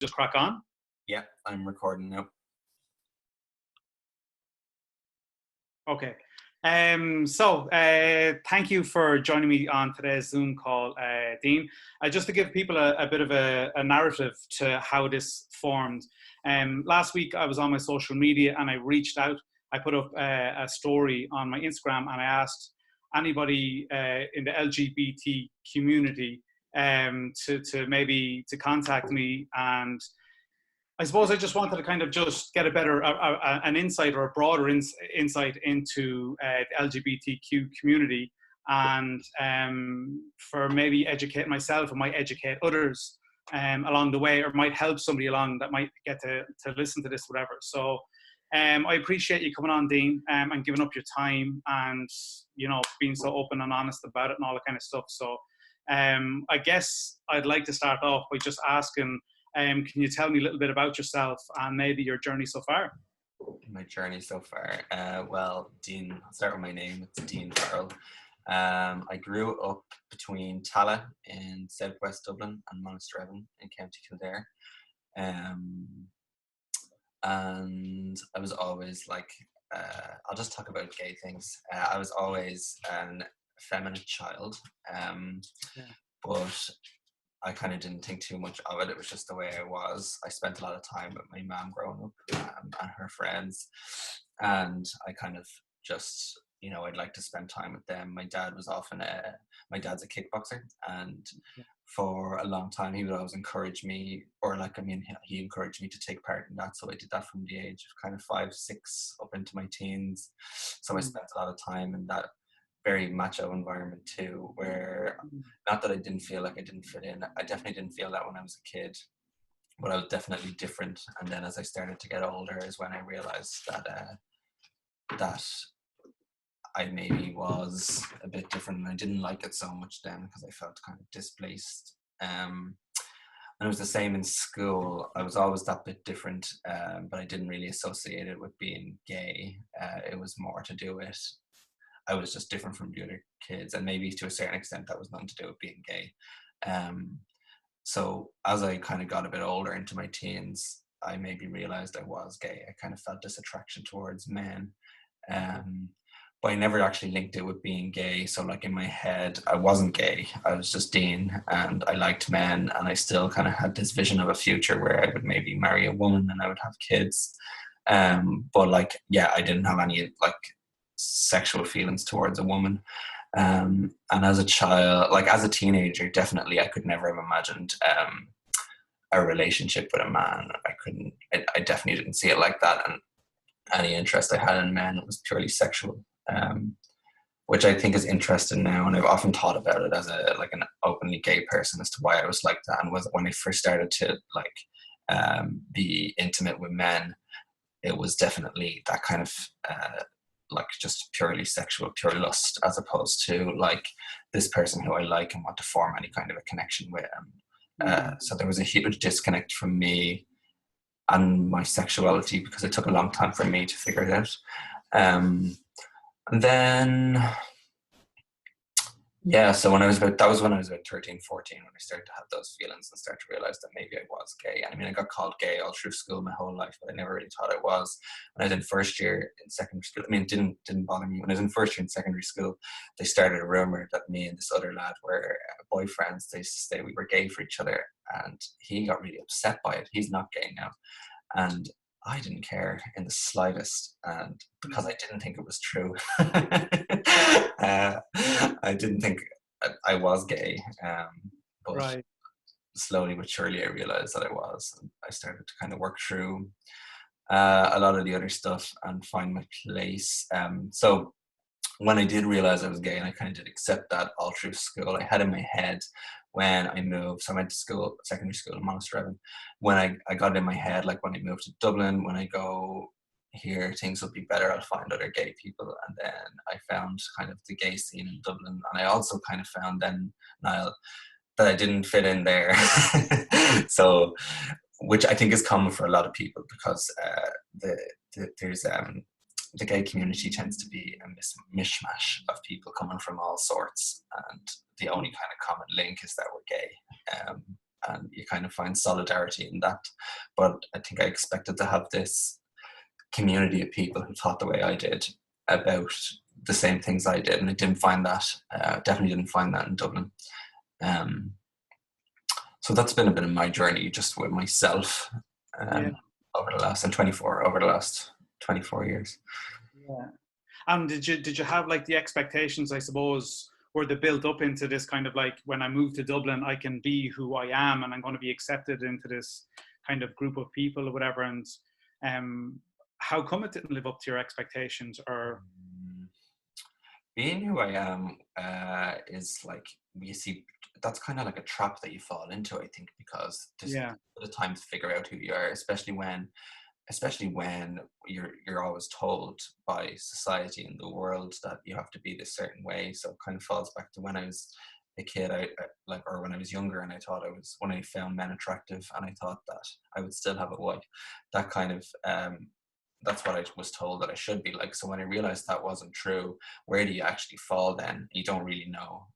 just crack on? Yeah, I'm recording now. Okay. Thank you for joining me on today's Zoom call, Dean. Just to give people a bit of a narrative to how this formed. Last week, I was on my social media and I reached out. I put up a story on my Instagram and I asked anybody in the LGBT community to contact me, and I suppose I just wanted to kind of just get a better an insight or a broader insight into the LGBTQ community, and for maybe educate myself and might educate others along the way, or might help somebody along that might get to listen to this, whatever. So I appreciate you coming on, Dean, and giving up your time and, you know, being so open and honest about it and all that kind of stuff. So I guess I'd like to start off by just asking, can you tell me a little bit about yourself and maybe your journey so far? My journey so far. Well, Dean, I'll start with my name. It's Dean Farrell. I grew up between Tala in southwest Dublin and Monasterevin in County Kildare. And I was always like, I'll just talk about gay things. I was always an effeminate child, but I kind of didn't think too much of it. It was just the way I was. I spent a lot of time with my mom growing up and her friends. And I kind of just, you know, I'd like to spend time with them. My dad's a kickboxer. And for a long time, he would always encourage me, he encouraged me to take part in that. So I did that from the age of kind of 5, 6 up into my teens. So I spent a lot of time in that very macho environment too, where not that I didn't feel like I didn't fit in. I definitely didn't feel that when I was a kid, but I was definitely different. And then as I started to get older is when I realized that I maybe was a bit different, and I didn't like it so much then because I felt kind of displaced. And it was the same in school. I was always that bit different, but I didn't really associate it with being gay. It was more to do with I was just different from the other kids, and maybe to a certain extent that was nothing to do with being gay. So as I kind of got a bit older into my teens, I maybe realized I was gay. I kind of felt this attraction towards men, but I never actually linked it with being gay. So like in my head, I wasn't gay. I was just Dean, and I liked men, and I still kind of had this vision of a future where I would maybe marry a woman and I would have kids. But like, yeah, I didn't have any like sexual feelings towards a woman. And as a child, like as a teenager, definitely I could never have imagined a relationship with a man. I definitely didn't see it like that. And any interest I had in men was purely sexual, which I think is interesting now. And I've often thought about it as an openly gay person as to why I was like that. And was when I first started to be intimate with men, it was definitely that kind of like just purely sexual, pure lust, as opposed to like this person who I like and want to form any kind of a connection with. So there was a huge disconnect from me and my sexuality because it took a long time for me to figure it out. And then, yeah, so that was when I was about 13, 14, when I started to have those feelings and start to realize that maybe I was gay. And I mean, I got called gay all through school my whole life, but I never really thought I was. When I was in first year in secondary school, I mean, it didn't bother me. When I was in first year in secondary school, they started a rumor that me and this other lad were boyfriends. They used to say we were gay for each other, and he got really upset by it. He's not gay now. And I didn't care in the slightest, and because I didn't think it was true. I didn't think I was gay, but Right. slowly but surely I realized that I was, and I started to kind of work through a lot of the other stuff and find my place. So when I did realize I was gay, and I kind of did accept that all through school, I had in my head when I moved, so I went to school, secondary school in Monasterevin, when I got it in my head, like when I moved to Dublin, when I go here, things will be better, I'll find other gay people. And then I found kind of the gay scene in Dublin, and I also kind of found then, Niall, that I didn't fit in there. So, which I think is common for a lot of people, because there's the gay community tends to be a mishmash of people coming from all sorts, and the only kind of common link is that we're gay. and you kind of find solidarity in that. But I think I expected to have this community of people who thought the way I did about the same things I did, and I didn't find that. Definitely didn't find that in Dublin. So that's been a bit of my journey just with myself Yeah. over the last 24 years. Yeah. And did you have like the expectations, I suppose, were they built up into this kind of like, when I move to Dublin, I can be who I am and I'm going to be accepted into this kind of group of people or whatever? And how come it didn't live up to your expectations? Or Being who I am is like, you see, that's kind of like a trap that you fall into, I think, because there's yeah, the time to figure out who you are, especially when you're always told by society and the world that you have to be this certain way. So it kind of falls back to when I was a kid, or when I was younger, and when I found men attractive, and I thought that I would still have a wife. That kind of that's what I was told that I should be like. So when I realized that wasn't true, where do you actually fall then? You don't really know.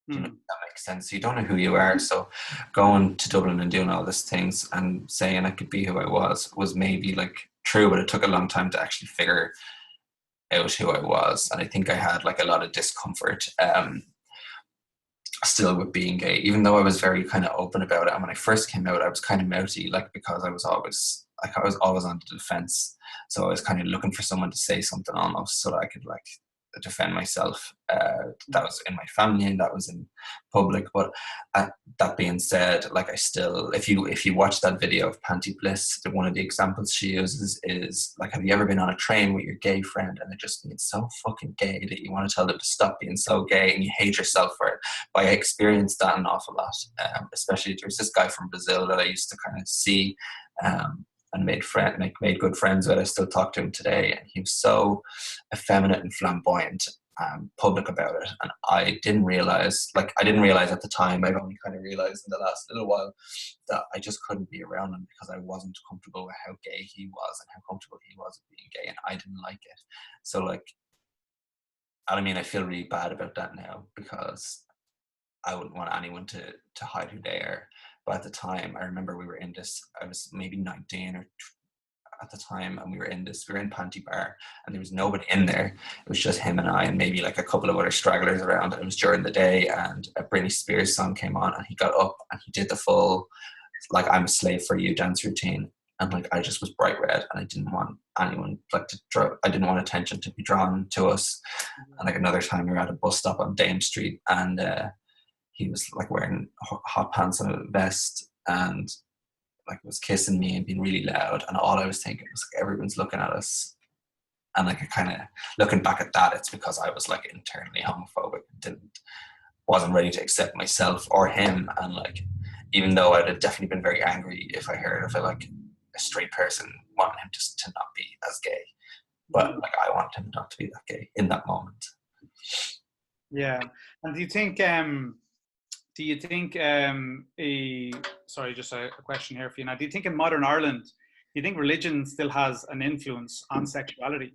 Do you know if that makes sense? You don't know who you are. So going to Dublin and doing all these things and saying I could be who I was maybe like true, but it took a long time to actually figure out who I was. And I think I had like a lot of discomfort still with being gay, even though I was very kind of open about it. And when I first came out, I was kind of mouthy, like, because I was always on the defense. So I was kind of looking for someone to say something almost so that I could like defend myself. That was in my family and that was in public. But that being said, like, I still, if you watch that video of Panty Bliss, one of the examples she uses is like, have you ever been on a train with your gay friend and it just being so fucking gay that you want to tell them to stop being so gay and you hate yourself for it? But I experienced that an awful lot. Especially there's this guy from Brazil that I used to kind of see and made good friends with. I still talk to him today, and he was so effeminate and flamboyant, public about it. And I didn't realize at the time, I've only kind of realized in the last little while, that I just couldn't be around him because I wasn't comfortable with how gay he was and how comfortable he was with being gay, and I didn't like it. So like, I mean, I feel really bad about that now because I wouldn't want anyone to hide who they are. But at the time, I remember I was maybe 19 or at the time, and we were in Panty Bar, and there was nobody in there. It was just him and I, and maybe like a couple of other stragglers around. And it was during the day, and a Britney Spears song came on, and he got up and he did the full, like, "I'm a slave for you" dance routine. And like, I just was bright red, and I didn't want anyone I didn't want attention to be drawn to us. And like another time, we were at a bus stop on Dame Street, and he was like wearing hot pants and a vest, and like was kissing me and being really loud. And all I was thinking was like, everyone's looking at us. And like, I kind of, looking back at that, it's because I was like internally homophobic, wasn't ready to accept myself or him. And like, even though I'd have definitely been very angry if I heard of like a straight person wanting him just to not be as gay, but like, I wanted him not to be that gay in that moment. yeah. And do you think sorry, just a question here for you now. Do you think in modern Ireland, do you think religion still has an influence on sexuality?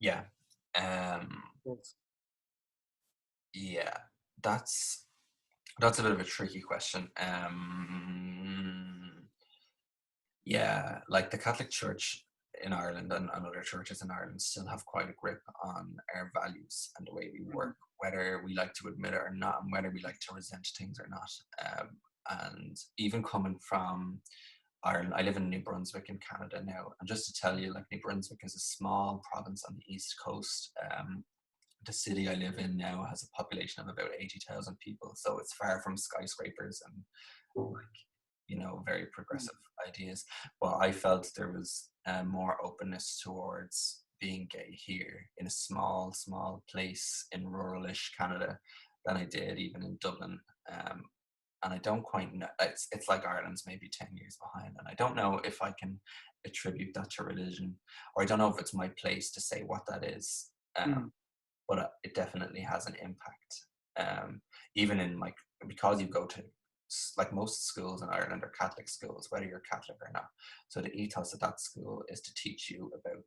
Yeah. Yeah, that's a bit of a tricky question. Yeah, like the Catholic Church in Ireland and other churches in Ireland still have quite a grip on our values and the way we work, whether we like to admit it or not, and whether we like to resent things or not. And even coming from Ireland, I live in New Brunswick in Canada now, and just to tell you, like, New Brunswick is a small province on the east coast. The city I live in now has a population of about 80,000 people, so it's far from skyscrapers and like, very progressive ideas. But I felt there was more openness towards being gay here in a small place in ruralish Canada than I did even in Dublin. And I don't quite know, it's like Ireland's maybe 10 years behind, and I don't know if I can attribute that to religion, or I don't know if it's my place to say what that is. But it definitely has an impact. Even in like, because you go to, like, most schools in Ireland are Catholic schools, whether you're Catholic or not. So the ethos of that school is to teach you about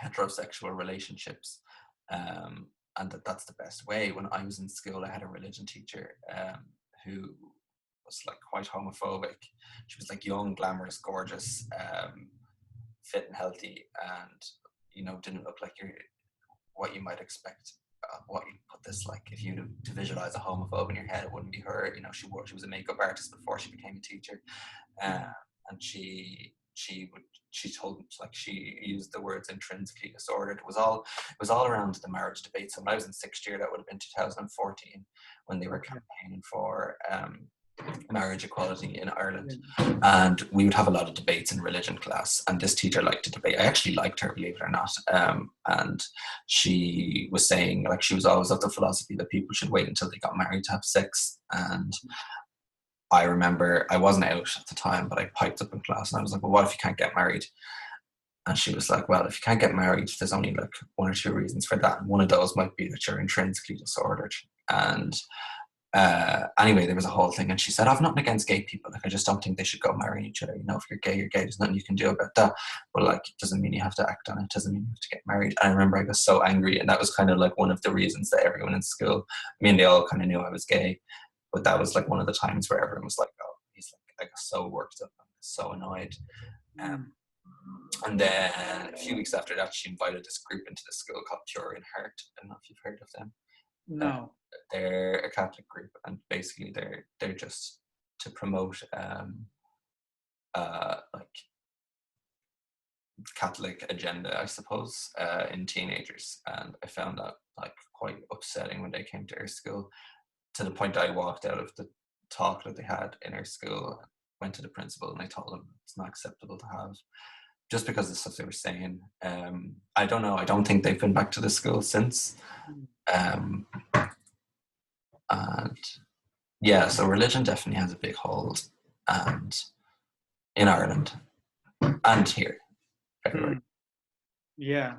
heterosexual relationships, and that's the best way. When I was in school, I had a religion teacher who was like quite homophobic. She was like young, glamorous, gorgeous, fit and healthy, and didn't look like what you might expect. What you put this, like, if you to visualize a homophobe in your head, it wouldn't be her. She was a makeup artist before she became a teacher, and she told, like, she used the words intrinsically disordered. It was all around the marriage debate. So when I was in sixth year, that would have been 2014, when they were campaigning for marriage equality in Ireland, and we would have a lot of debates in religion class, and this teacher liked to debate. I actually liked her, believe it or not, and she was saying, like, she was always of the philosophy that people should wait until they got married to have sex. And I remember, I wasn't out at the time, but I piped up in class and I was like, well, what if you can't get married? And she was like, well, if you can't get married, there's only like one or two reasons for that, and one of those might be that you're intrinsically disordered. And anyway, there was a whole thing, and she said, I've nothing against gay people, like, I just don't think they should go marry each other. If you're gay, you're gay, there's nothing you can do about that, but like, it doesn't mean you have to act on it, doesn't mean you have to get married. And I remember I was so angry, and that was kind of like one of the reasons that everyone in school, I mean, they all kind of knew I was gay, but that was like one of the times where everyone was like, oh, he's like, I got so worked up, I was so annoyed. And then a few weeks after that, she invited this group into the school called Pure in Heart. I don't know if you've heard of them. No. They're a Catholic group, and basically they're just to promote like Catholic agenda, I suppose, in teenagers. And I found that like quite upsetting when they came to our school, to the point that I walked out of the talk that they had in our school, went to the principal, and I told him it's not acceptable to have, just because of the stuff they were saying. I don't know, I don't think they've been back to the school since. And yeah, so religion definitely has a big hold, and in Ireland and here, everywhere. Yeah.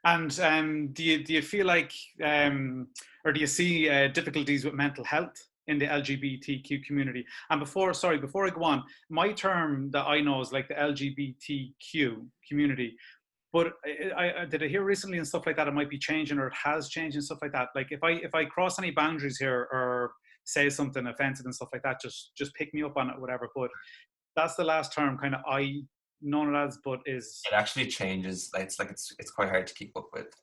And do you feel like, or do you see difficulties with mental health in the LGBTQ community? And before I go on, my term that I know is like the LGBTQ community. But I did I hear recently and stuff like that it might be changing, or it has changed and stuff like that. Like if I cross any boundaries here or say something offensive and stuff like that, just pick me up on it, whatever. But that's the last term kind of I known it as, but is it actually changes. It's quite hard to keep up with.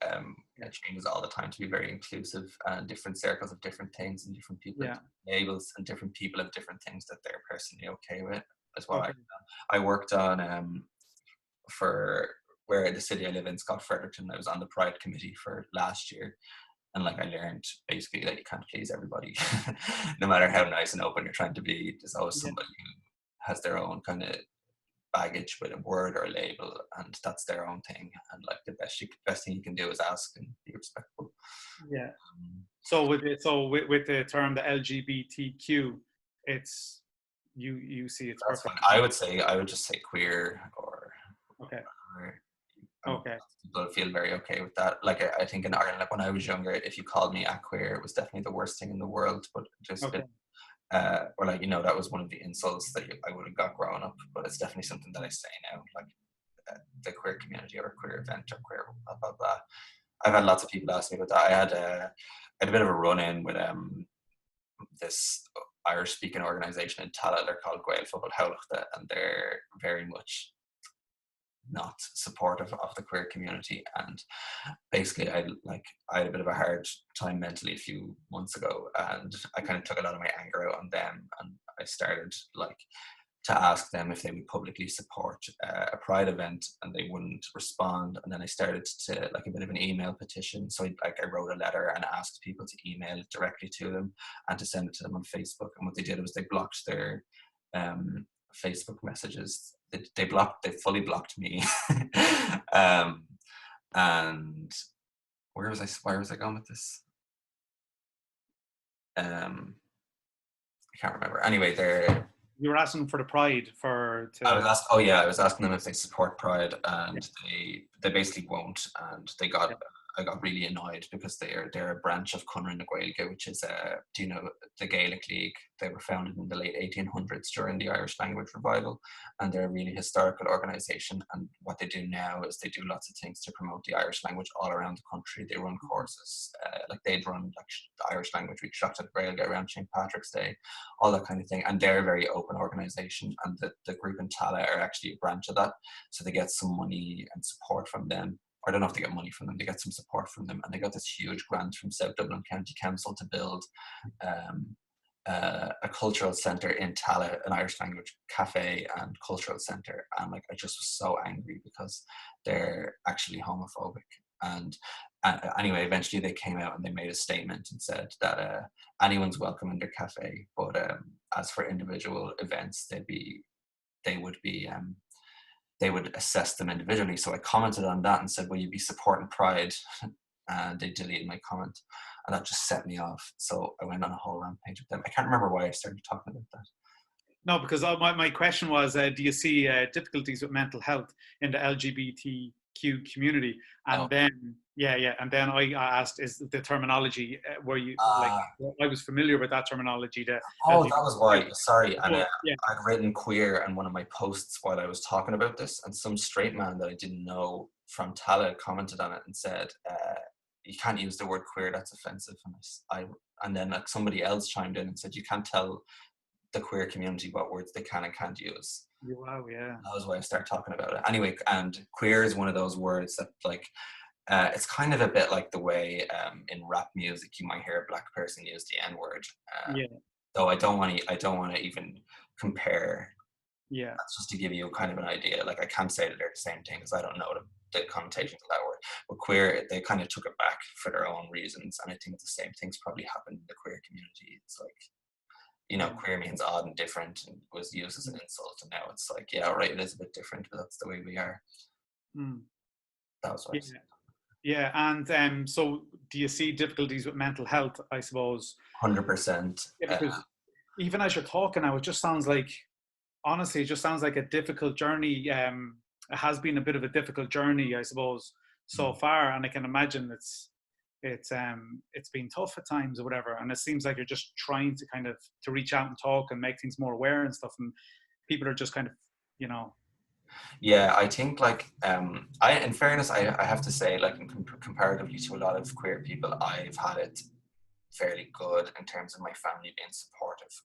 It changes all the time to be very inclusive, and different circles of different things, and different people have labels, and different people have different things that they're personally okay with as well. Okay. I worked on for where the city I live in, Scott Fredericton. I was on the Pride committee for last year, and like, I learned basically that you can't please everybody. No matter how nice and open you're trying to be, there's always somebody who has their own kind of baggage with a word or a label, and that's their own thing. And like, the best thing you can do is ask and be respectful. Yeah. So with the term the LGBTQ, it's you see it's That's perfect. fine. I would just say queer, or Okay. Okay. People feel very okay with that. Like, I think in Ireland, like when I was younger, if you called me a queer, it was definitely the worst thing in the world. But just or like, that was one of the insults that I would have got growing up. But it's definitely something that I say now, like the queer community, or queer event, or queer blah blah blah. I've had lots of people ask me about that. I had a bit of a run-in with this Irish speaking organisation in Tallaght. They're called Gael Football Howlachta, and they're very much not supportive of the queer community. And basically, I had a bit of a hard time mentally a few months ago, and I kind of took a lot of my anger out on them, and I started to ask them if they would publicly support a Pride event, and they wouldn't respond. And then I started to a bit of an email petition. So I wrote a letter and asked people to email it directly to them and to send it to them on Facebook. And what they did was they blocked their Facebook messages. They fully blocked me. And where was I going with this? I can't remember. Anyway, you were asking for the Pride I was asking them if they support Pride, and they basically won't. And they got I got really annoyed because they're a branch of Connor na Gaeilge, which is do you know the Gaelic League? They were founded in the late 1800s during the Irish language revival, and they're a really historical organisation. And what they do now is they do lots of things to promote the Irish language all around the country. They run courses, like they'd run like the Irish language week, Shot at Gaeilge around St Patrick's Day, all that kind of thing. And they're a very open organisation, and the group in Tala are actually a branch of that, so they get some money and support from them. I don't know if they get money from them, they get some support from them, and they got this huge grant from South Dublin County Council to build a cultural centre in Tala, an Irish language cafe and cultural centre. And like I just was so angry because they're actually homophobic. And anyway, eventually they came out and they made a statement and said that anyone's welcome in their cafe, but as for individual events, they would assess them individually. So I commented on that and said, will you be supporting Pride? And they deleted my comment. And that just set me off. So I went on a whole rampage with them. I can't remember why I started talking about that. No, because my question was, do you see difficulties with mental health in the LGBTQ community? And then, and then I asked, is the terminology, were you, like, I was familiar with that terminology. That was why, sorry. And I'd written queer in one of my posts while I was talking about this, and some straight man that I didn't know from Tala commented on it and said, you can't use the word queer, that's offensive. And then like somebody else chimed in and said, you can't tell the queer community what words they can and can't use. Wow, yeah. That was why I started talking about it. Anyway, and queer is one of those words that like, it's kind of a bit like the way in rap music you might hear a black person use the N-word. Though I don't want to even compare. Yeah. That's just to give you kind of an idea. Like I can't say that they're the same thing because I don't know the connotations of that word. But queer, they kind of took it back for their own reasons, and I think the same things probably happened in the queer community. It's like, you know, queer means odd and different, and was used as an insult, and now it's like, yeah, right, it is a bit different, but that's the way we are. That was what I said. Yeah, and so do you see difficulties with mental health, I suppose? 100%. Yeah, because even as you're talking now, it just sounds like, honestly, it just sounds like a difficult journey. It has been a bit of a difficult journey, I suppose, so far, and I can imagine it's been tough at times or whatever. And it seems like you're just trying to kind of to reach out and talk and make things more aware and stuff, and people are just kind of, you know. Yeah, I think like in fairness, I have to say, like comparatively to a lot of queer people, I've had it fairly good in terms of my family being supportive,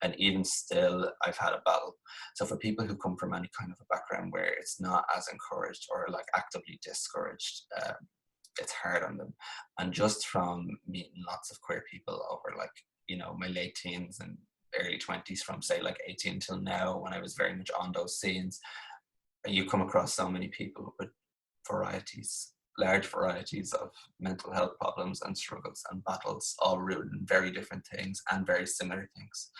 and even still I've had a battle. So for people who come from any kind of a background where it's not as encouraged or like actively discouraged, it's hard on them. And just from meeting lots of queer people over like, you know, my late teens and early 20s, from say like 18 till now, when I was very much on those scenes, you come across so many people with large varieties of mental health problems and struggles and battles, all rooted in very different things and very similar things.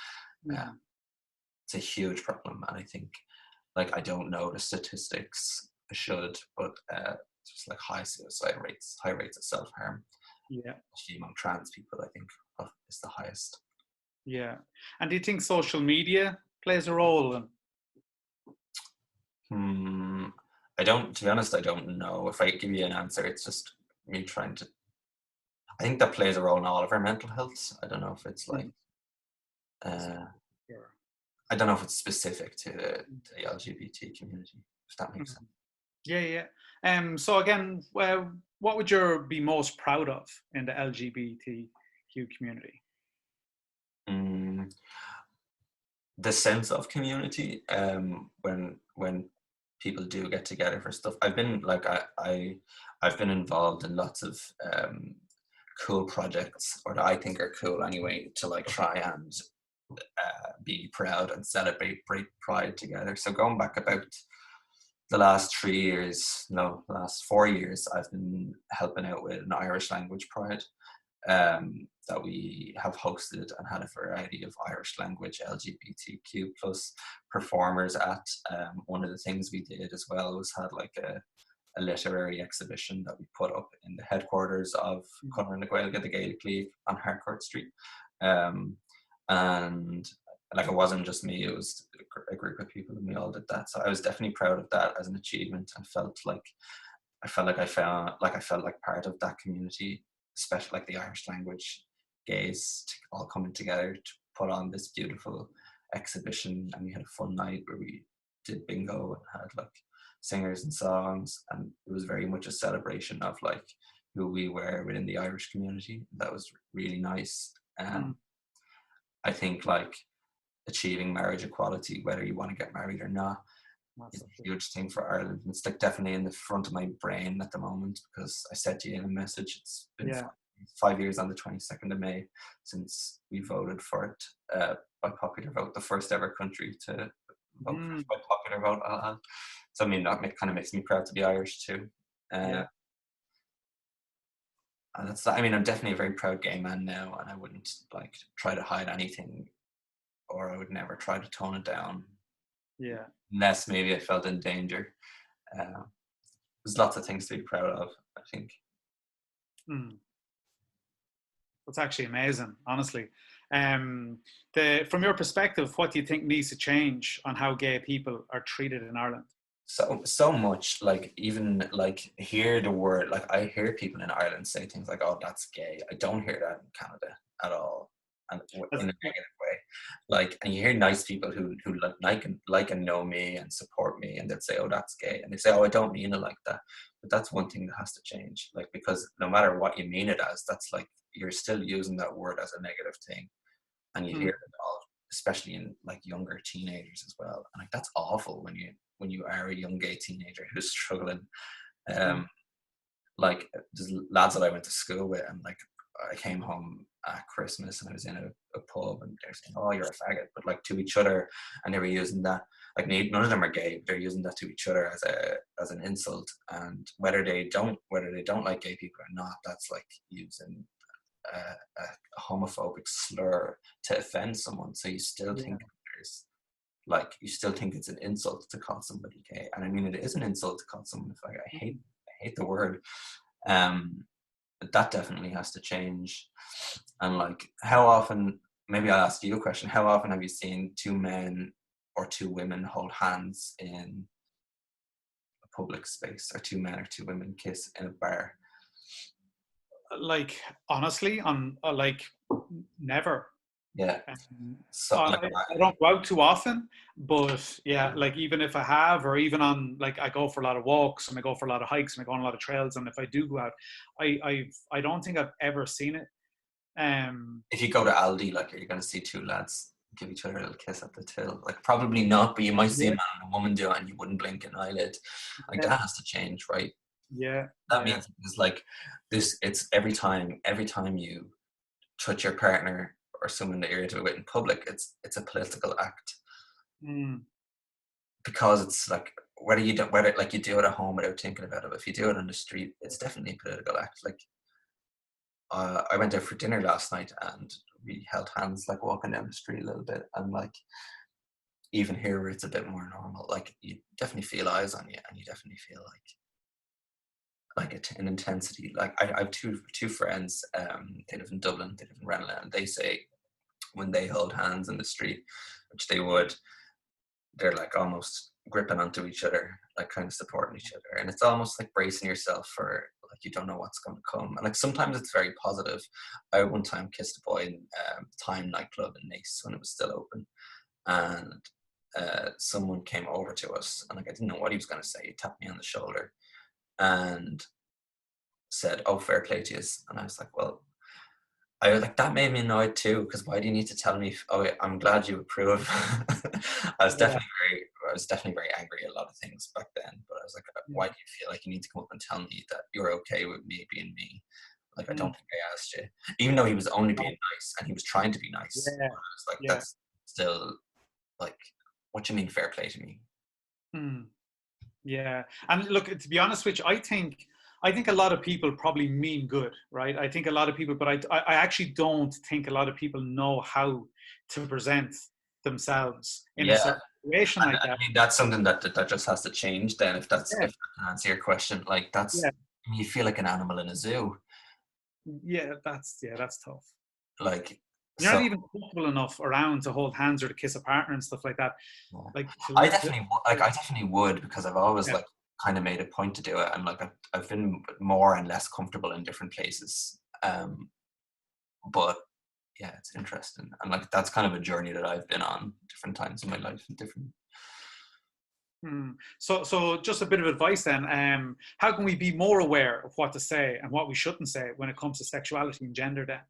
It's a huge problem, and I think, like, I don't know the statistics, I should, but just like high suicide rates, high rates of self-harm, especially among trans people, I think is the highest. Yeah. And do you think social media plays a role? I don't, to be honest, I don't know. If I give you an answer, it's just me trying to, I think that plays a role in all of our mental health. I don't know if it's like, I don't know if it's specific to the LGBT community, if that makes sense. Yeah. So again, what would you be most proud of in the LGBTQ community? The sense of community, when people do get together for stuff. I've been like, I've been involved in lots of cool projects, or that I think are cool anyway, to like try and be proud and celebrate Pride together. So going back about the last 4 years, I've been helping out with an Irish language Pride that we have hosted, and had a variety of Irish language LGBTQ plus performers at. One of the things we did as well was had like a literary exhibition that we put up in the headquarters of Connor na Gaeilge, the Gaelic League, on Harcourt Street. And like, it wasn't just me, it was a group of people, and we all did that. So I was definitely proud of that as an achievement, and felt like I felt like part of that community, especially like the Irish language gays all coming together to put on this beautiful exhibition, and we had a fun night where we did bingo and had like singers and songs, and it was very much a celebration of like who we were within the Irish community. That was really nice. Mm, I think like achieving marriage equality, whether you want to get married or not, is a massively. huge thing for Ireland. It's like definitely in the front of my brain at the moment, because I said to you in a message, it's been Yeah. 5 years on the 22nd of May since we voted for it by popular vote, the first ever country to vote for Mm, it by popular vote. So I mean, that kind of makes me proud to be Irish too. Uh, yeah. and that's, I mean, I'm definitely a very proud gay man now, and I wouldn't like try to hide anything, or I would never try to tone it down, Yeah. unless maybe I felt in danger. Uh, there's lots of things to be proud of, I think. Mm. That's actually amazing, honestly. From your perspective, what do you think needs to change on how gay people are treated in Ireland? So much, like even like hear the word, like I hear people in Ireland say things like, "Oh, that's gay." I don't hear that in Canada at all, and As, in a negative way. Like, and you hear nice people who like and know me and support me, and they'd say, "Oh, that's gay," and they say, "Oh, I don't mean it like that." But that's one thing that has to change, like, because no matter what you mean it as, that's like you're still using that word as a negative thing, and you mm, hear it all, especially in like younger teenagers as well. And like that's awful when you are a young gay teenager who's struggling. mm, Um, like there's lads that I went to school with, and like I came home at Christmas and I was in a pub, and they're saying, "Oh, you're a faggot," but like to each other, and they were using that. Like none of them are gay, but they're using that to each other as an insult. And whether they don't like gay people or not, that's like using a homophobic slur to offend someone. So you still yeah. think there's like you still think it's an insult to call somebody gay. And I mean, it is an insult to call someone a faggot. Mm. I hate the word. Um, but that definitely has to change. And like, how often? Maybe I'll ask you a question. How often have you seen two men or two women hold hands in a public space, or two men or two women kiss in a bar? Like, honestly, on like, never. Yeah. Um, So like, I don't go out too often, but yeah, like even if I have, or even on like I go for a lot of walks and I go for a lot of hikes and I go on a lot of trails, and if I do go out, I don't think I've ever seen it. Um, if you go to Aldi, like, are you going to see two lads give each other a little kiss at the till? Like, probably not, but you might see a yeah, man and a woman do it, and you wouldn't blink an eyelid. Like, yeah, that has to change, right? yeah, That yeah, means it's like this. It's every time you touch your partner or someone that you're into with in public, it's a political act, mm, because it's like whether like you do it at home without thinking about it. But if you do it on the street, it's definitely a political act. Like, I went out for dinner last night and we held hands, like walking down the street a little bit, and like even here where it's a bit more normal, like you definitely feel eyes on you, and you definitely feel like an intensity. Like I have two friends, they live in Dublin, they live in Ranelagh, and they say when they hold hands in the street, which they would, they're like almost gripping onto each other, like kind of supporting each other, and it's almost like bracing yourself for like you don't know what's going to come. And like sometimes it's very positive. I one time kissed a boy in Time nightclub in Nice when it was still open, and someone came over to us, and like I didn't know what he was going to say. He tapped me on the shoulder and said, "Oh, fair play to you," and I was like, well. I was like, that made me annoyed too, because why do you need to tell me? Oh, I'm glad you approve. yeah, I was definitely very angry at a lot of things back then. But I was like, yeah, why do you feel like you need to come up and tell me that you're okay with me being me? Like, I don't mm, think I asked you, even though he was only being nice and he was trying to be nice. yeah, But I was like, yeah. that's still like, what do you mean fair play to me? Mm. Yeah, and look, to be honest with you, I think a lot of people probably mean good, right? I think a lot of people, but I actually don't think a lot of people know how to present themselves in a Yeah, certain situation and like I that. mean that's something that just has to change. Then, Yeah, if that can answer your question, like yeah, that's, you feel like an animal in a zoo. yeah, that's tough. Like, You're not so even comfortable enough around to hold hands or to kiss a partner and stuff like that. yeah. Like I definitely would, because I've always yeah, like kind of made a point to do it, and like I've been more and less comfortable in different places. But yeah, it's interesting, and like that's kind of a journey that I've been on different times in my life and different. So just a bit of advice then. How can we be more aware of what to say and what we shouldn't say when it comes to sexuality and gender then?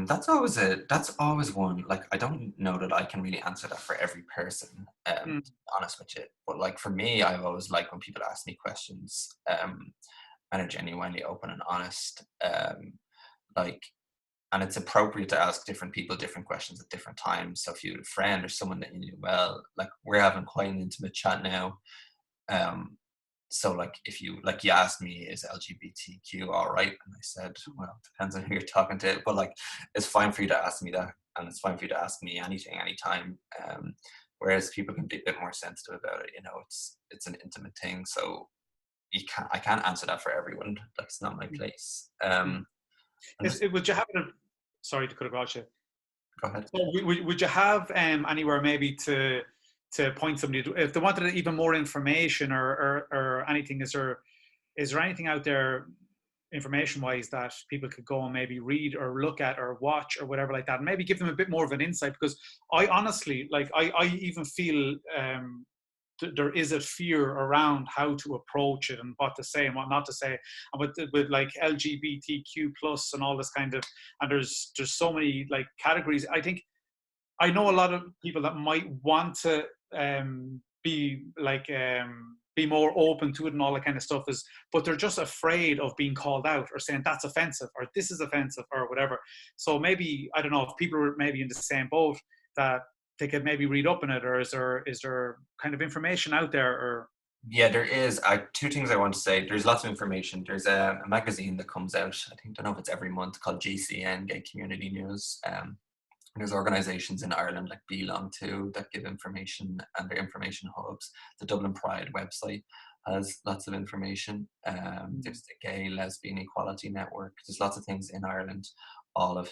That's always one. Like, I don't know that I can really answer that for every person, Mm, to be honest with you. But like for me, I've always liked when people ask me questions, and are genuinely open and honest. Like, and it's appropriate to ask different people different questions at different times. So if you had a friend or someone that you knew well, like we're having quite an intimate chat now. Um, so like if you like you asked me, is LGBTQ all right? And I said, well, it depends on who you're talking to, but like it's fine for you to ask me that, and it's fine for you to ask me anything anytime. Whereas people can be a bit more sensitive about it, it's an intimate thing, so I can't answer that for everyone. That's not my mm, place. mm. And just Would you have sorry to cut across you. go ahead. So would you have anywhere maybe to point somebody to, if they wanted even more information or anything? Is there anything out there information wise that people could go and maybe read or look at or watch or whatever like that, and maybe give them a bit more of an insight? Because I honestly, like, I even feel there is a fear around how to approach it and what to say and what not to say. And with like LGBTQ plus and all this kind of, and there's so many like categories. I think I know a lot of people that might want to be like be more open to it and all that kind of stuff, but they're just afraid of being called out or saying that's offensive or this is offensive or whatever. So maybe, I don't know if people are maybe in the same boat, that they could maybe read up on it, or is there kind of information out there? Or Yeah, there is. Two things I want to say. There's lots of information. There's a magazine that comes out, I think, I don't know if it's every month, called GCN, Gay Community News. There's organisations in Ireland like Belong To that give information, and their information hubs. The Dublin Pride website has lots of information. There's the Gay Lesbian Equality Network. There's lots of things in Ireland, all of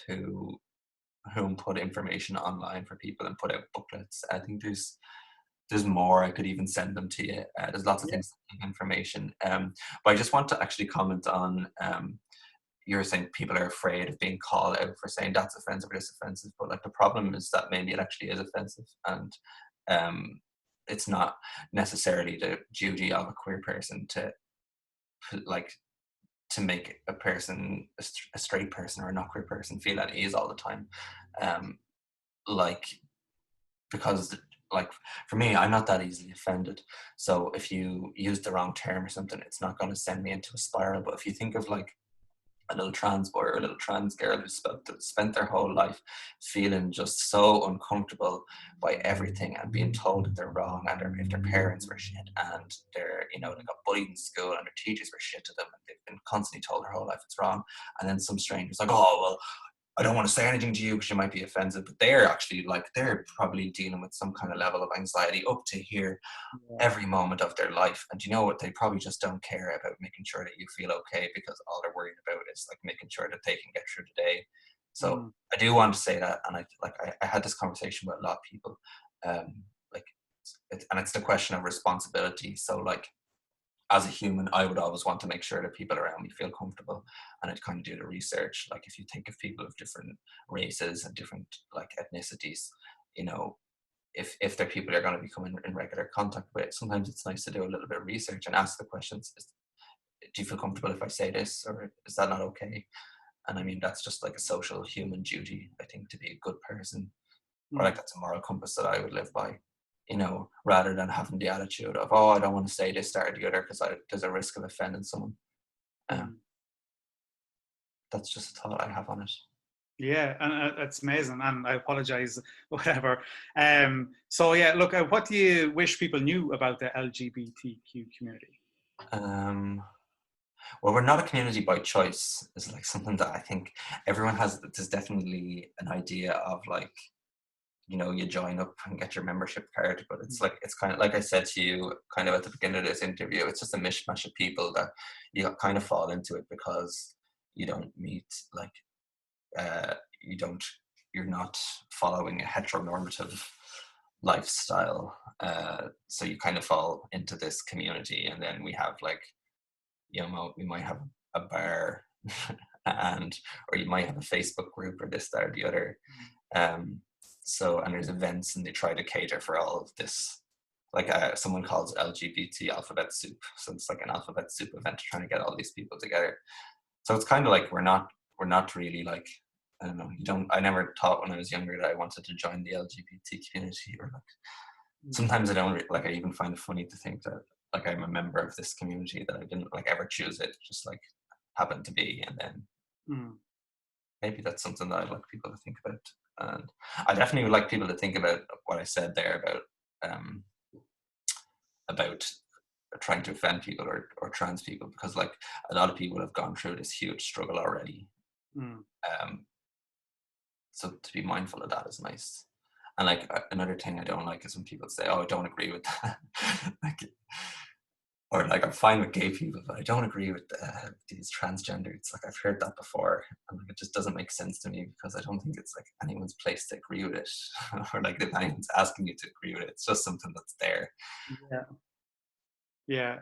whom put information online for people and put out booklets. I think there's more. I could even send them to you. There's lots of yeah, things, information. But I just want to actually comment on, you're saying people are afraid of being called out for saying that's offensive or this offensive. But like the problem is that maybe it actually is offensive, and it's not necessarily the duty of a queer person to like to make a person, a straight person or a not queer person, feel at ease all the time. Um, like because like for me, I'm not that easily offended, so if you use the wrong term or something, it's not going to send me into a spiral. But if you think of like a little trans boy or a little trans girl who spent their whole life feeling just so uncomfortable by everything and being told that they're wrong, and if their parents were shit, and they got bullied in school and their teachers were shit to them, and they've been constantly told their whole life it's wrong, and then some stranger's like, oh well, I don't want to say anything to you because you might be offensive, but they're probably dealing with some kind of level of anxiety up to here every moment of their life. And you know what? They probably just don't care about making sure that you feel okay, because all they're worried about is like making sure that they can get through the day. So mm, I do want to say that, and I had this conversation with a lot of people, like, and it's the question of responsibility. So like, as a human, I would always want to make sure that people around me feel comfortable, and I'd kind of do the research. Like if you think of people of different races and different like ethnicities, you know, if they're people you're going to become in regular contact with, sometimes it's nice to do a little bit of research and ask the questions. Do you feel comfortable if I say this, or is that not okay? And I mean, that's just like a social human duty, I think, to be a good person, or like mm, that's a moral compass that I would live by, rather than having the attitude of, oh, I don't want to say this, that, or the other because there's a risk of offending someone. Um, mm. that's just a thought I have on it. Yeah, and it's amazing. And I apologize, whatever. So yeah, look, what do you wish people knew about the LGBTQ community? Um, well, we're not a community by choice. It's like something that I think everyone has. There's definitely an idea of like, you join up and get your membership card, but it's kind of like I said to you kind of at the beginning of this interview, it's just a mishmash of people that you kind of fall into it because you don't meet like you don't you're not following a heteronormative lifestyle. So you kind of fall into this community, and then we have like, we might have a bar, and or you might have a Facebook group or this, that, or the other. So, and there's events, and they try to cater for all of this. Like someone calls LGBT alphabet soup. So it's like an alphabet soup event trying to get all these people together. So it's kind of like we're not really like, I don't know. I never thought when I was younger that I wanted to join the LGBT community, or like sometimes I don't like. I even find it funny to think that like I'm a member of this community that I didn't like ever choose it, just like happened to be, and then maybe that's something that I'd like people to think about. And I definitely would like people to think about what I said there about trying to offend people or trans people, because like a lot of people have gone through this huge struggle already. So to be mindful of that is nice. And like another thing I don't like is when people say, "Oh, I don't agree with that," like, or like, "I'm fine with gay people, but I don't agree with these transgender." It's like, I've heard that before, and like, it just doesn't make sense to me, because I don't think it's like anyone's place to agree with it, or like if anyone's asking you to agree with it. It's just something that's there. Yeah.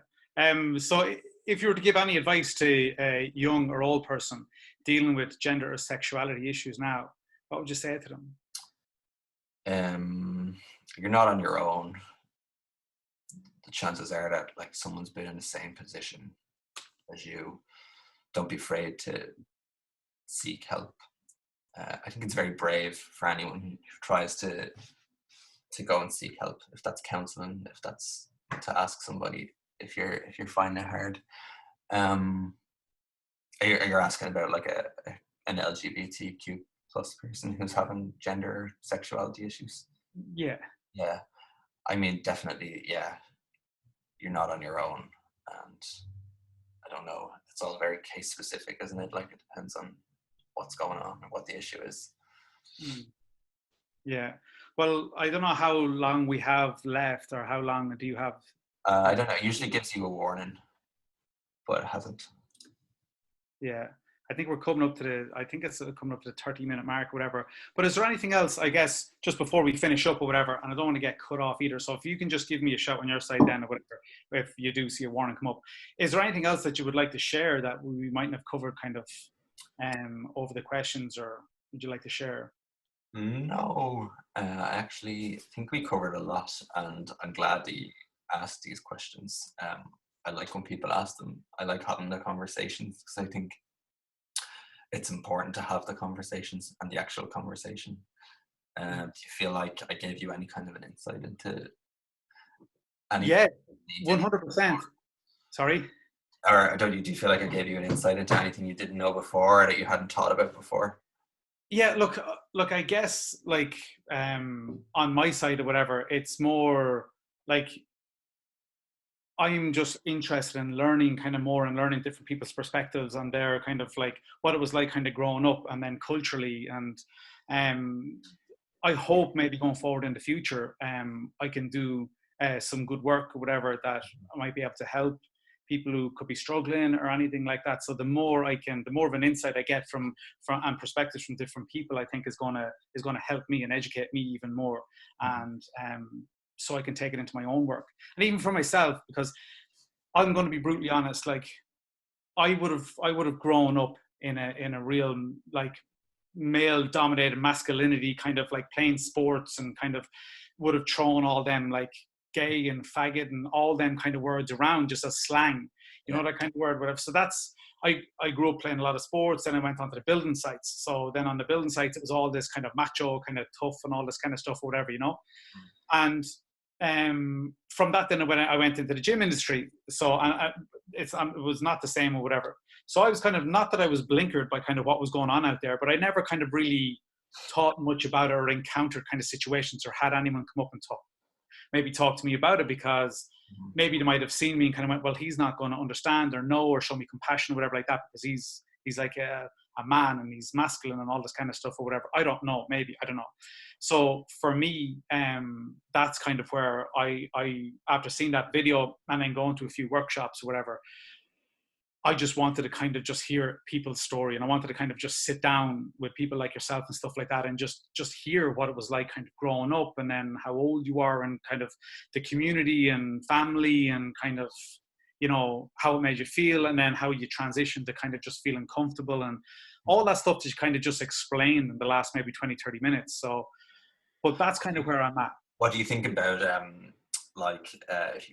So if you were to give any advice to a young or old person dealing with gender or sexuality issues now, what would you say to them? You're not on your own. The chances are that like someone's been in the same position as you. Don't be afraid to seek help. I think it's very brave for anyone who tries to go and seek help, if that's counseling, if that's to ask somebody, if you're finding it hard. You're asking about like an LGBTQ plus person who's having gender or sexuality issues? Yeah. I mean, definitely, you're not on your own. And I don't know, it's all very case specific, isn't it? Like, it depends on what's going on and what the issue is. Yeah. Well, I don't know how long we have left, or how long do you have? I don't know. It usually gives you a warning, but it hasn't. Yeah. I think we're coming up to I think it's coming up to the 30-minute mark or whatever. But is there anything else, I guess, just before we finish up or whatever, and I don't want to get cut off either. So if you can just give me a shout on your side then, or whatever, if you do see a warning come up. Is there anything else that you would like to share that we mightn't have covered kind of over the questions, or would you like to share? No, I actually think we covered a lot, and I'm glad that you asked these questions. I like when people ask them. I like having the conversations, because I think it's important to have the conversations and the actual conversation. Do you feel like I gave you any kind of an insight into any? Yeah, 100%. Sorry? Or do you feel like I gave you an insight into anything you didn't know before, or that you hadn't thought about before? Yeah, look, I guess like on my side or whatever, it's more like I'm just interested in learning kind of more, and learning different people's perspectives on their kind of like what it was like kind of growing up, and then culturally. And I hope maybe going forward in the future, I can do some good work or whatever, that I might be able to help people who could be struggling or anything like that. So the more of an insight I get from and perspectives from different people, I think is gonna help me and educate me even more. And so I can take it into my own work, and even for myself, because I'm going to be brutally honest. Like I would have grown up in a real like male dominated masculinity, kind of like playing sports, and kind of would have thrown all them like gay and faggot and all them kind of words around just as slang, that kind of word, whatever. So that's, I grew up playing a lot of sports, then I went onto the building sites. So then on the building sites, it was all this kind of macho, kind of tough and all this kind of stuff or whatever, And from that, then I went into the gym industry. So it was not the same or whatever. So I was kind of, not that I was blinkered by kind of what was going on out there, but I never kind of really thought much about it, or encountered kind of situations, or had anyone come up and talk to me about it, because maybe they might have seen me and kind of went, well, he's not going to understand or know or show me compassion or whatever like that, because he's like a man and he's masculine and all this kind of stuff or whatever. I don't know, maybe, I don't know. So for me, that's kind of where I after seeing that video and then going to a few workshops or whatever, I just wanted to kind of just hear people's story, and I wanted to kind of just sit down with people like yourself and stuff like that, and just hear what it was like kind of growing up, and then how old you are, and kind of the community and family, and kind of, you know, how it made you feel, and then how you transitioned to kind of just feeling comfortable, and all that stuff that you kind of just explained in the last maybe 20-30 minutes. So, but that's kind of where I'm at. What do you think about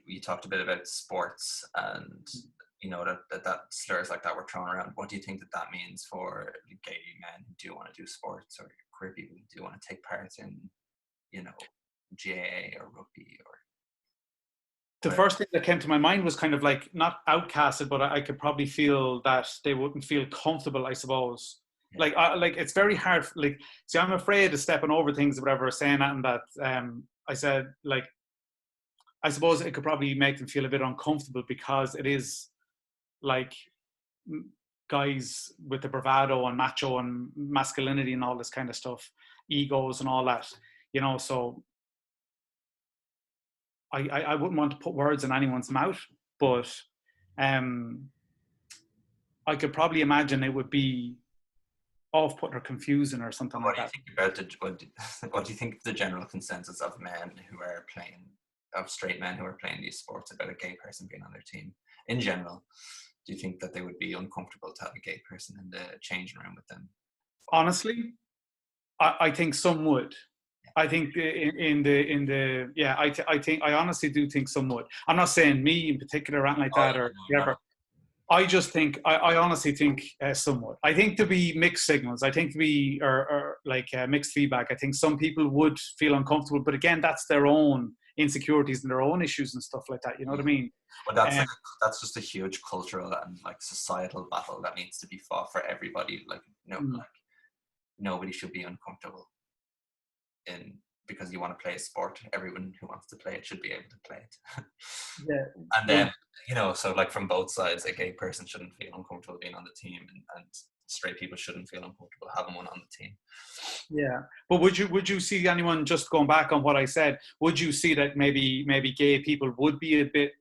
you talked a bit about sports, and you know that slurs like that were thrown around. What do you think that means for gay men who do want to do sports, or queer people who do want to take part in, you know, GAA or rugby or? The first thing that came to my mind was kind of like, not outcasted, but I could probably feel that they wouldn't feel comfortable, I suppose. Yeah. Like it's very hard. Like, see, I'm afraid of stepping over things or whatever, saying that, and that. I said, like, I suppose it could probably make them feel a bit uncomfortable, because it is like guys with the bravado and macho and masculinity and all this kind of stuff, egos and all that, you know. So I wouldn't want to put words in anyone's mouth, but I could probably imagine it would be off-putting or confusing or something like that. What do you think of the general consensus of men who are playing, of straight men who are playing these sports, about a gay person being on their team in general? Do you think that they would be uncomfortable to have a gay person in the changing room with them? Honestly, I think some would. I think I honestly do think some would. I'm not saying me in particular or anything like that, or whatever. I just think, I honestly think some would. I think to be mixed signals. I think to be or like mixed feedback. I think some people would feel uncomfortable, but again, that's their own insecurities and their own issues and stuff like that. You know what I mean? But that's just a huge cultural and like societal battle that needs to be fought for everybody. Like, like nobody should be uncomfortable because you want to play a sport. Everyone who wants to play it should be able to play it. Yeah. And then, you know, so like from both sides, a gay person shouldn't feel uncomfortable being on the team, and straight people shouldn't feel uncomfortable having one on the team. Yeah. But would you see anyone, just going back on what I said, would you see that maybe gay people would be a bit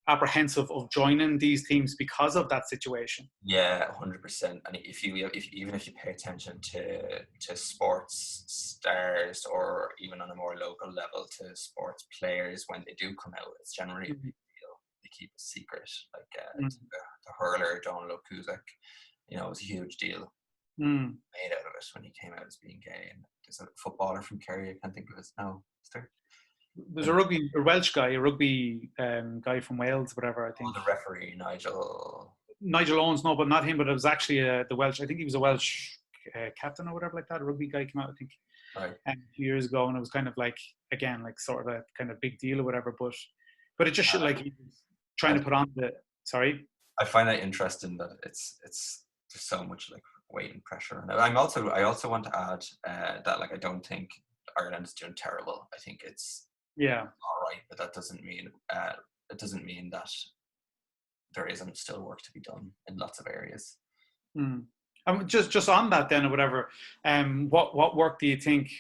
apprehensive of joining these teams because of that situation? Yeah, 100%. And even if you pay attention to sports stars, or even on a more local level to sports players, when they do come out, it's generally a big deal. They keep it secret. Like the hurler Donald O'Cusack, you know, it was a huge deal made out of it when he came out as being gay. And there's a footballer from Kerry, I can't think of his now. Is there? There's a Welsh guy, a rugby guy from Wales, whatever, I think. Oh, the referee, Nigel Owens, no, but not him, but it was actually the Welsh, I think he was a Welsh captain or whatever like that. A rugby guy came out, I think, a few years ago, and it was kind of like, again, like sort of a kind of big deal or whatever, but it just like he was trying to put on sorry? I find that interesting that it's there's so much like weight and pressure. And I also want to add that, like, I don't think Ireland is doing terrible. I think it's all right, but that doesn't mean that there isn't still work to be done in lots of areas. Just on that then, or whatever, what work do you think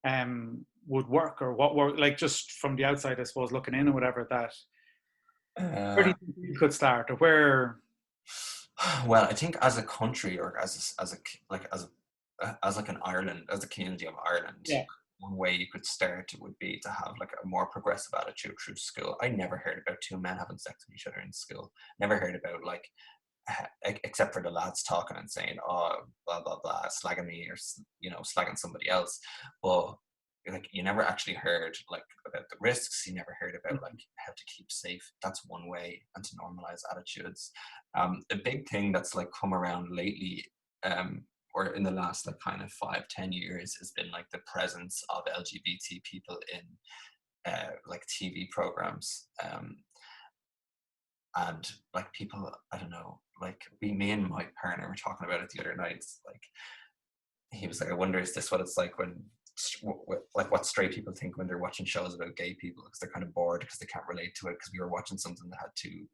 would work, or what work, like, just from the outside, I suppose, looking in or whatever, that where do you think you could start, or where? Well, I think as a country, or as an Ireland, as a community of Ireland, one way you could start would be to have like a more progressive attitude through school. I never heard about two men having sex with each other in school. Never heard about, like, except for the lads talking and saying, oh, blah blah blah, slagging me, or, you know, slagging somebody else. But like, you never actually heard like about the risks. You never heard about like how to keep safe. That's one way, and to normalize attitudes. A big thing that's like come around lately, or in the last like kind of 5-10 years, has been like the presence of LGBT people in like TV programs, and like people, I don't know, like me and my partner were talking about it the other night. Like, he was like, I wonder, is this what it's like when, like, what straight people think when they're watching shows about gay people, because they're kind of bored because they can't relate to it, because we were watching something that had two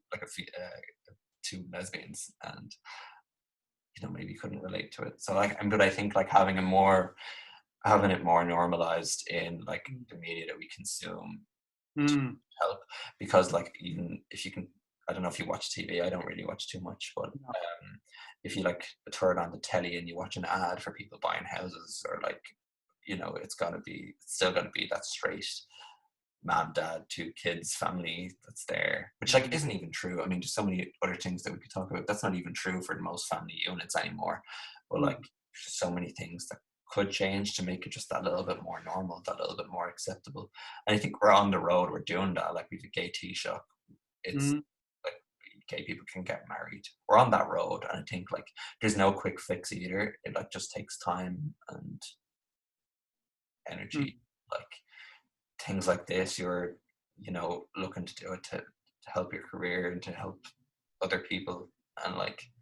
lesbians, and, you know, maybe couldn't relate to it. So like, but I think like having it more normalized in like the media that we consume to help, because like, even if you can I don't know if you watch TV. I don't really watch too much, but No. if you like turn on the telly and you watch an ad for people buying houses, or like, it's still gonna be that straight mom, dad, two kids family that's there, which like Mhm. isn't even true. I mean, there's so many other things that we could talk about. That's not even true for most family units anymore. But like, Mm. there's just so many things that could change to make it just that little bit more normal, that little bit more acceptable. And I think we're on the road. We're doing that. Like we've a gay tea shop. It's Mm. like gay people can get married. We're on that road, and I think like there's no quick fix either. It like just takes time and Mm. energy. Like things like this, you're looking to do it to help your career and to help other people, and like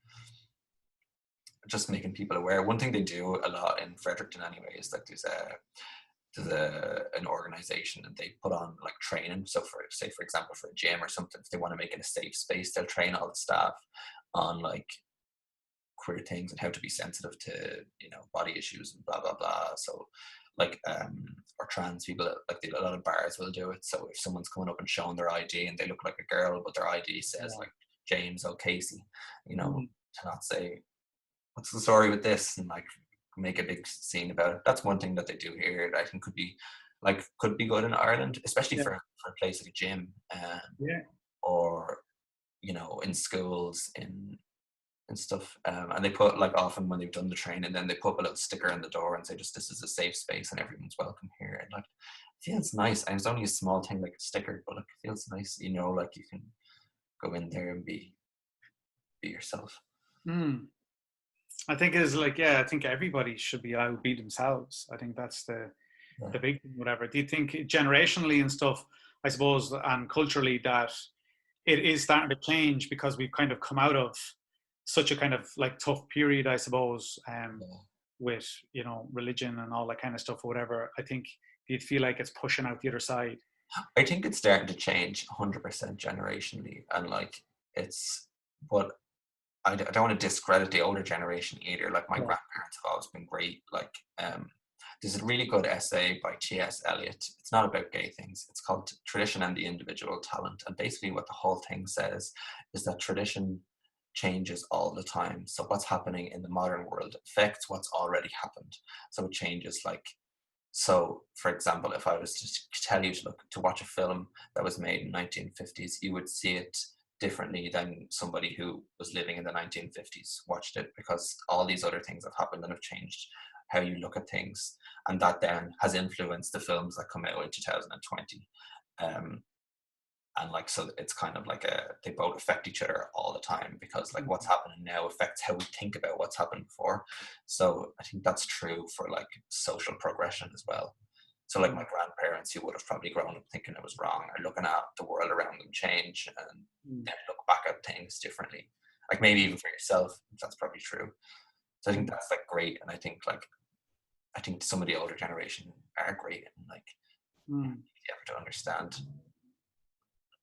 just making people aware. One thing they do a lot in Fredericton anyway is like an organization, and they put on like training. So for example, for a gym or something, if they want to make it a safe space, they'll train all the staff on like queer things and how to be sensitive to body issues and blah blah blah. So like or trans people, like a lot of bars will do it. So if someone's coming up and showing their ID and they look like a girl but their ID says Yeah. like James O'Casey, Mm. to not say what's the story with this and like make a big scene about it. That's one thing that they do here that I think could be good in Ireland, especially Yeah. for a place like a gym, Yeah. or in schools, in and stuff. And they put like often when they've done the training, then they put a little sticker on the door and say just this is a safe space and everyone's welcome here. And like it feels nice. And it's only a small thing like a sticker, but like it feels nice, like you can go in there and be yourself. Mm. I think is like, yeah, I think everybody should be allowed to be themselves. I think that's Yeah. the big thing, whatever. Do you think generationally and stuff, I suppose, and culturally, that it is starting to change because we've kind of come out of such a kind of like tough period, I suppose, Yeah. with, religion and all that kind of stuff or whatever. I think you'd feel like it's pushing out the other side. I think it's starting to change 100% generationally, and like it's, but I don't want to discredit the older generation either. Like my Yeah. grandparents have always been great. Like there's a really good essay by T.S. Eliot. It's not about gay things. It's called Tradition and the Individual Talent. And basically what the whole thing says is that tradition changes all the time. So what's happening in the modern world affects what's already happened. So it changes like, so for example, if I was to tell you to watch a film that was made in 1950s, you would see it differently than somebody who was living in the 1950s watched it, because all these other things have happened and have changed how you look at things, and that then has influenced the films that come out in 2020. And like, so it's kind of like they both affect each other all the time, because like what's happening now affects how we think about what's happened before. So I think that's true for like social progression as well. So like my grandparents, who would have probably grown up thinking it was wrong, are looking at the world around them change and then look back at things differently. Like maybe even for yourself, that's probably true. So I think that's like great. And I think some of the older generation are great, and like Mm. you have to understand.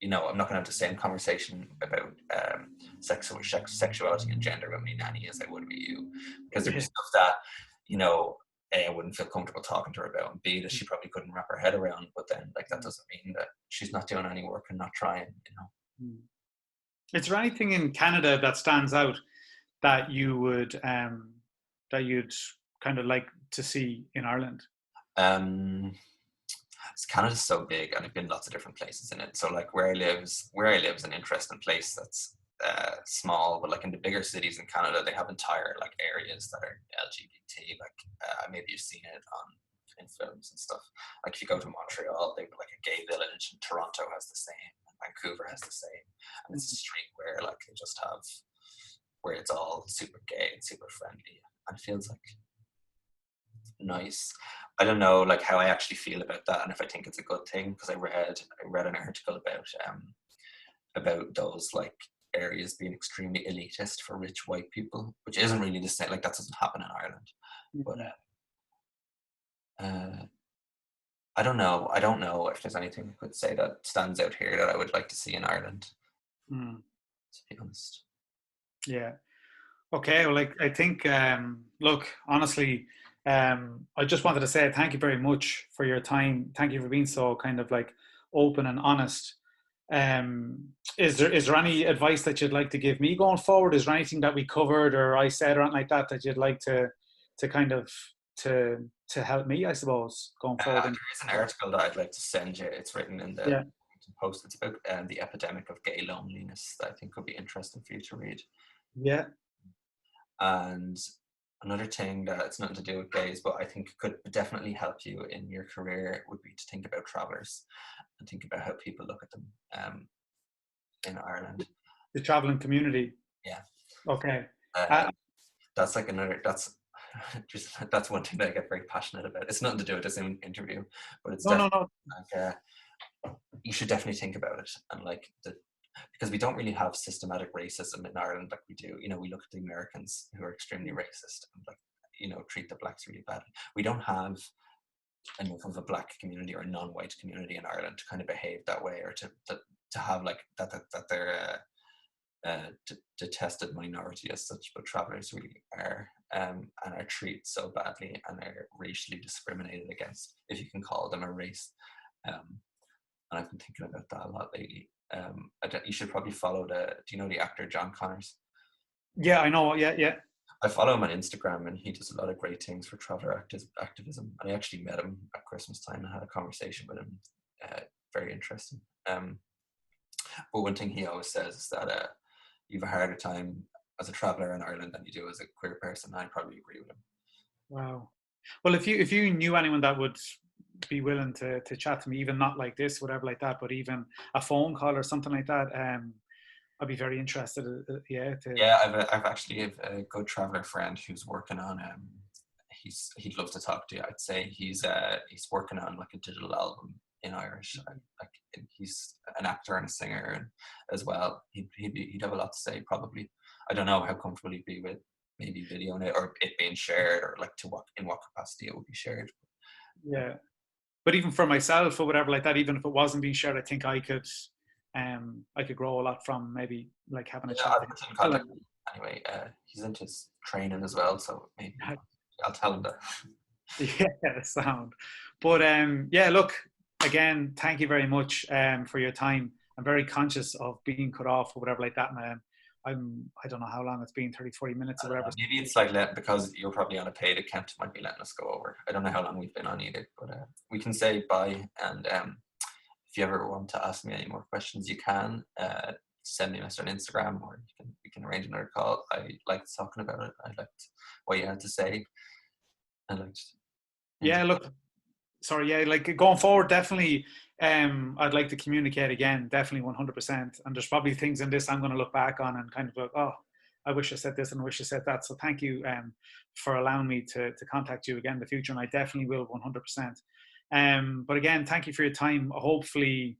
I'm not going to have the same conversation about sexuality and gender with me nanny as I would with you, because there'd be stuff that, A, I wouldn't feel comfortable talking to her about, and B, that she probably couldn't wrap her head around. But then, like, that doesn't mean that she's not doing any work and not trying. Mm. Is there anything in Canada that stands out that you'd kind of like to see in Ireland? Canada's so big, and I've been lots of different places in it. So like where I live is an interesting place that's small, but like in the bigger cities in Canada, they have entire like areas that are LGBT. Like maybe you've seen it in films and stuff. Like if you go to Montreal, they've like a gay village, and Toronto has the same, and Vancouver has the same. And it's a street where like they just have, where it's all super gay and super friendly, and it feels like nice. I don't know like how I actually feel about that, and if I think it's a good thing, because I read an article about those like areas being extremely elitist for rich white people, which isn't really the same. Like that doesn't happen in Ireland. But I don't know. I don't know if there's anything I could say that stands out here that I would like to see in Ireland, Mm. to be honest. Yeah. Okay. Well, like I think, look, honestly, I just wanted to say thank you very much for your time. Thank you for being so kind of like open and honest Is there any advice that you'd like to give me going forward? Is there anything that we covered or I said or anything like that that you'd like to kind of to help me, I suppose, going forward? There is an article that I'd like to send you. It's written in the Yeah, post. It's about the epidemic of gay loneliness that I think could be interesting for you to read. yeah, And another thing that it's nothing to do with gays, but I think could definitely help you in your career would be to think about travelers and think about how people look at them in Ireland. the traveling community. Yeah. Okay. Um, that's like that's that's one thing that I get very passionate about. It's nothing to do with this interview, but it's No, no, definitely no. like you should definitely think about it, and like because we don't really have systematic racism in Ireland like we do. You know, we look at the Americans who are extremely racist and like, you know, treat the blacks really badly. We don't have enough of a black community or a non-white community in Ireland to kind of behave that way, or to have like that they're detested minority as such, but travelers really are, and are treated so badly and are racially discriminated against, if you can call them a race. And I've been thinking about that a lot lately. You should probably follow do you know the actor John Connors? Yeah, I know. Yeah, yeah. I follow him on Instagram, and he does a lot of great things for traveler activism. And I actually met him at Christmas time and had a conversation with him. Very interesting. But one thing he always says is that you have a harder time as a traveler in Ireland than you do as a queer person. I probably agree with him. Wow. Well, if you knew anyone that would be willing to chat to me, even not like this, whatever like that, but even a phone call or something like that, I'd be very interested. Yeah. Yeah, I've actually have a good traveler friend who's working on he'd love to talk to you. I'd say he's working on like a digital album in Irish. Like he's an actor and a singer and as well. He'd have a lot to say probably. I don't know how comfortable he'd be with maybe videoing it or it being shared, or like in what capacity it would be shared. Yeah. But even for myself or whatever like that, even if it wasn't being shared, I think I could grow a lot from maybe like having a Yeah, chat I'll to put you in him. contact. Anyway, he's into his training as well, so maybe I'll tell him that. Yeah, sound. But yeah, look, again, thank you very much for your time. I'm very conscious of being cut off or whatever like that. And I don't know how long it's been, 30, 40 minutes or whatever. Maybe it's like because you're probably on a paid account, it might be letting us go over. I don't know how long we've been on either, but we can say bye. And if you ever want to ask me any more questions, you can send me a message on Instagram, or we can arrange another call. I liked talking about it. I liked what you had to say. I liked. Yeah, look, sorry, yeah, like going forward, definitely, I'd like to communicate again, definitely 100%. And there's probably things in this I'm going to look back on and kind of like, oh, I wish I said this and I wish I said that. So thank you for allowing me to contact you again in the future, and I definitely will 100%. But again, thank you for your time. Hopefully,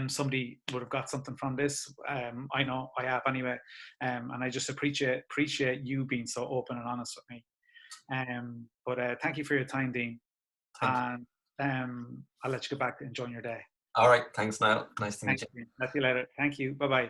somebody would have got something from this. I know I have anyway, and I just appreciate you being so open and honest with me. But thank you for your time, Dean. Thank you. And I'll let you get back to enjoying your day. All right. Thanks, Niall. Nice to meet Thanks. you. See you later. Thank you. Bye bye.